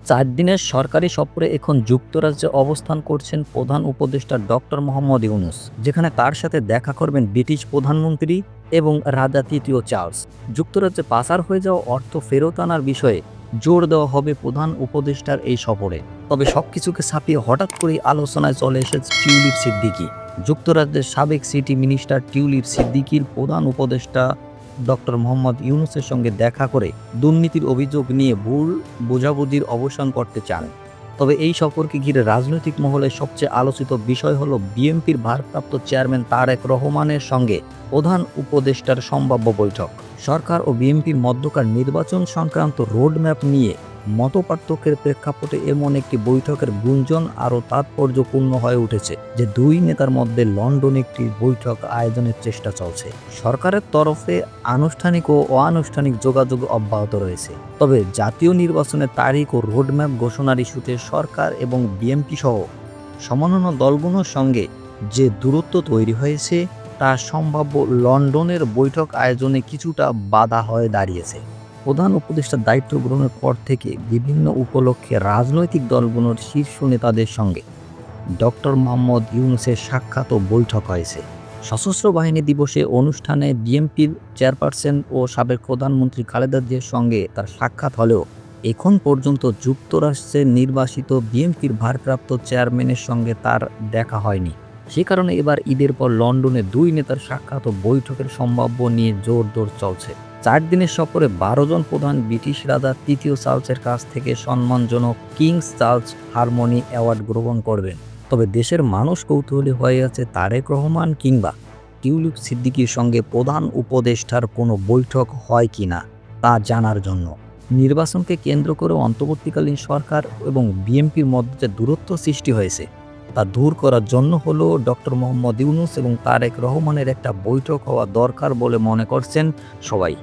৪ দিনের সরকারি সফরে এখন যুক্তরাজ্যে অবস্থান করছেন প্রধান উপদেষ্টা ডক্টর মোহাম্মদ ইউনূস, যেখানে তার সাথে দেখা করবেন ব্রিটিশ প্রধানমন্ত্রী এবং রাজা তৃতীয় চার্লস। যুক্তরাজ্যে পাচার হয়ে যাওয়া অর্থ ফেরত আনার বিষয়ে জোর দেওয়া হবে প্রধান উপদেষ্টার এই সফরে। তবে সবকিছুকে ছাপিয়ে হঠাৎ করেই আলোচনায় চলে এসেছে টিউলিপ সিদ্দিকী। যুক্তরাজ্যের সাবেক সিটি মিনিস্টার টিউলিপ সিদ্দিকীর প্রধান উপদেষ্টা ডক্টর মোহাম্মদ ইউনূসের সঙ্গে দেখা করে দুর্নীতির অভিযোগ নিয়ে ভুল বোঝাবুঝির অবসান করতে চান। তবে এই সফরকে ঘিরে রাজনৈতিক মহলে সবচেয়ে আলোচিত বিষয় হলো বিএনপির ভারপ্রাপ্ত চেয়ারম্যান তারেক রহমানের সঙ্গে প্রধান উপদেষ্টার সম্ভাব্য বৈঠক। সরকার ও বিএনপির মধ্যকার নির্বাচন সংক্রান্ত রোডম্যাপ নিয়ে মতপার্থক্যের প্রেক্ষাপটে এমন একটি বৈঠকের গুঞ্জন আরও তাৎপর্যপূর্ণ হয়ে উঠেছে যে দুই নেতার মধ্যে লন্ডনে একটি বৈঠক আয়োজনের চেষ্টা চলছে। সরকারের তরফে আনুষ্ঠানিক ও অনানুষ্ঠানিক যোগাযোগ অব্যাহত রয়েছে। তবে জাতীয় নির্বাচনের তারিখ ও রোডম্যাপ ঘোষণার ইস্যুতে সরকার এবং বিএনপি সহ সমন্বয় দলগুলোর সঙ্গে যে দূরত্ব তৈরি হয়েছে তা সম্ভাব্য লন্ডনের বৈঠক আয়োজনে কিছুটা বাধা হয়ে দাঁড়িয়েছে। প্রধান উপদেষ্টার দায়িত্ব গ্রহণের পর থেকে বিভিন্ন উপলক্ষে রাজনৈতিক দলগুলোর শীর্ষ নেতাদের সঙ্গে ডক্টর মোহাম্মদ ইউনূসের সাক্ষাৎ ও বৈঠক হয়েছে। সশস্ত্র বাহিনী দিবসে অনুষ্ঠানে বিএনপির চেয়ারপারসন ও সাবেক প্রধানমন্ত্রী খালেদা জিয়ার সঙ্গে তার সাক্ষাৎ হলেও এখন পর্যন্ত যুক্তরাষ্ট্রের নির্বাসিত বিএনপির ভারপ্রাপ্ত চেয়ারম্যানের সঙ্গে তার দেখা হয়নি। সে কারণে এবার ঈদের পর লন্ডনে দুই নেতার সাক্ষাৎ ও বৈঠকের সম্ভাব্য নিয়ে জোরদার চলছে। ৪ দিনের সফরে ১২ জন প্রধান ব্রিটিশ রাজা তৃতীয় চার্লসের কাছ থেকে সম্মানজনক কিংস চার্লস হারমোনি অ্যাওয়ার্ড গ্রহণ করবেন। তবে দেশের মানুষ কৌতূহলী হয়ে আছে তারেক রহমান কিংবা টিউলিপ সিদ্দিকীর সঙ্গে প্রধান উপদেষ্টার কোনো বৈঠক হয় কিনা তা জানার জন্য। নির্বাচনকে কেন্দ্র করে অন্তর্বর্তীকালীন সরকার এবং বিএনপির মধ্যে যে দূরত্ব সৃষ্টি হয়েছে তা দূর করার জন্য হলো ডক্টর মোহাম্মদ ইউনূস এবং তারেক রহমানের একটা বৈঠক হওয়া দরকার বলে মনে করছেন সবাই।